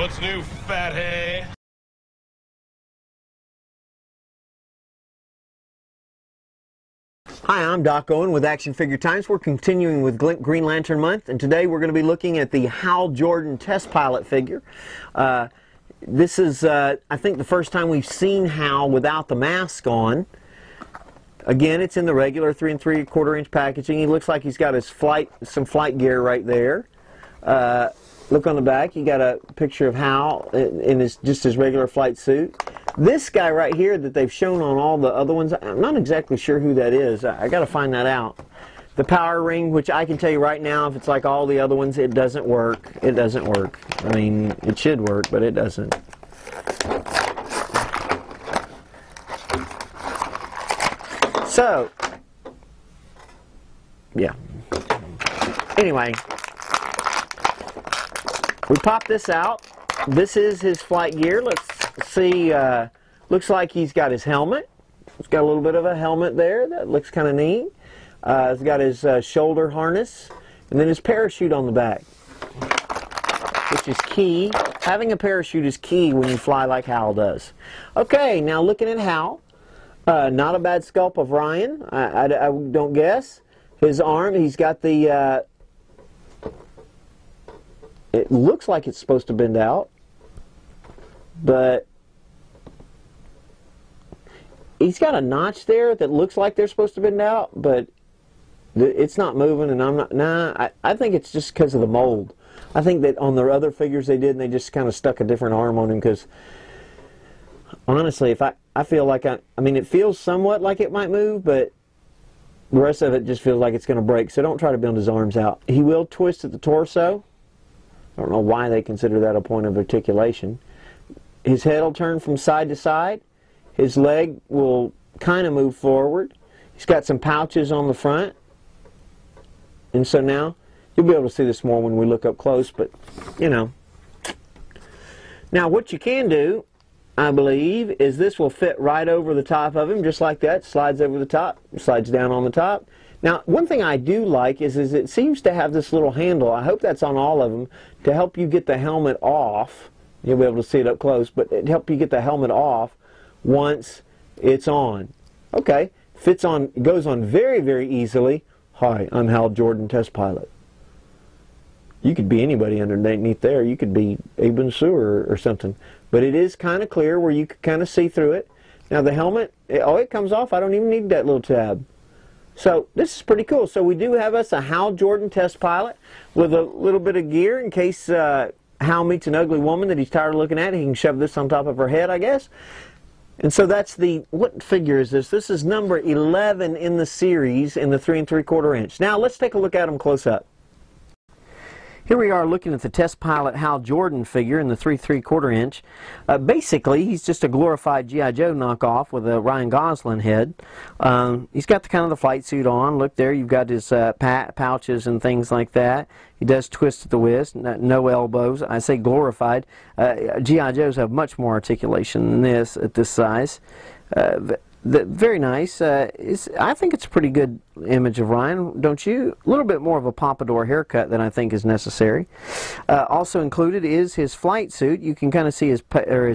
What's new, fathead? Hi, I'm Doc Owen with Action Figure Times. We're continuing with Green Lantern Month, and today we're going to be looking at the Hal Jordan test pilot figure. This is, I think, the first time we've seen Hal without the mask on. Again, it's in the regular 3 3/4 inch packaging. He looks like he's got his some flight gear right there. Look on the back, you got a picture of Hal in just his regular flight suit. This guy right here that they've shown on all the other ones, I'm not exactly sure who that is. I got to find that out. The power ring, which I can tell you right now, if it's like all the other ones, it doesn't work. It doesn't work. I mean, it should work, but it doesn't. So, yeah. Anyway, we pop this out. This is his flight gear. Let's see. Looks like he's got his helmet. He's got a little bit of a helmet there. That looks kind of neat. He's got his shoulder harness, and then his parachute on the back, which is key. Having a parachute is key when you fly like Hal does. Okay, now looking at Hal. Not a bad sculpt of Ryan, I don't guess. His arm, he's got the, it looks like it's supposed to bend out, but he's got a notch there that looks like they're supposed to bend out, but it's not moving, and I'm not, nah, I think it's just because of the mold. I think that on the other figures they did, and they just kind of stuck a different arm on him, because honestly, if I feel like I mean, it feels somewhat like it might move, but the rest of it just feels like it's going to break, so don't try to bend his arms out. He will twist at the torso. I don't know why they consider that a point of articulation. His head will turn from side to side. His leg will kind of move forward. He's got some pouches on the front. And so now, you'll be able to see this more when we look up close, but, you know. Now, what you can do, I believe, is this will fit right over the top of him, just like that. Slides over the top, slides down on the top. Now, one thing I do like is it seems to have this little handle. I hope that's on all of them, to help you get the helmet off. You'll be able to see it up close, but it helps you get the helmet off once it's on. Okay, fits on, goes on very, very easily. Hi, I'm Hal Jordan, test pilot. You could be anybody underneath there. You could be Aben Sewer or something. But it is kind of clear where you can kind of see through it. Now the helmet, it comes off. I don't even need that little tab. So this is pretty cool. So we do have us a Hal Jordan test pilot with a little bit of gear in case Hal meets an ugly woman that he's tired of looking at. He can shove this on top of her head, I guess. And so that's the, what figure is this? This is number 11 in the series in the 3 3/4 inch. Now let's take a look at him close up. Here we are looking at the test pilot Hal Jordan figure in the 3 3/4 inch. Basically, he's just a glorified G.I. Joe knockoff with a Ryan Gosling head. He's got the kind of the flight suit on. Look there, you've got his pouches and things like that. He does twist at the wrist, no elbows. I say glorified. G.I. Joes have much more articulation than this at this size. Very nice. I think it's a pretty good image of Ryan, don't you? A little bit more of a pompadour haircut than I think is necessary. Also included is his flight suit. You can kind of see his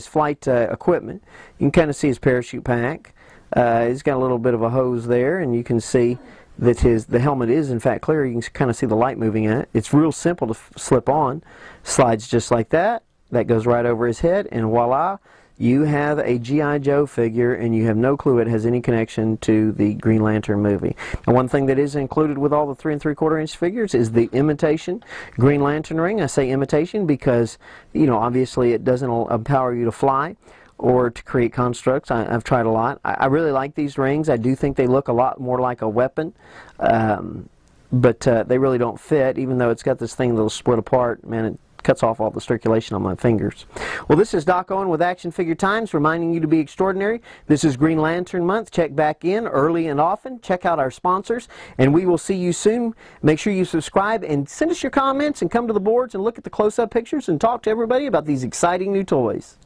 flight equipment. You can kind of see his parachute pack. He's got a little bit of a hose there, and you can see that the helmet is in fact clear. You can kind of see the light moving in it. It's real simple to slip on. Slides just like that. That goes right over his head, and voila. You have a G.I. Joe figure, and you have no clue it has any connection to the Green Lantern movie. And one thing that is included with all the 3 3/4 inch figures is the imitation Green Lantern ring. I say imitation because, you know, obviously it doesn't empower you to fly or to create constructs. I've tried a lot. I really like these rings. I do think they look a lot more like a weapon. But they really don't fit, even though it's got this thing that'll split apart. Man, it cuts off all the circulation on my fingers. Well, this is Doc Owen with Action Figure Times, reminding you to be extraordinary. This is Green Lantern Month. Check back in early and often. Check out our sponsors, and we will see you soon. Make sure you subscribe and send us your comments and come to the boards and look at the close-up pictures and talk to everybody about these exciting new toys.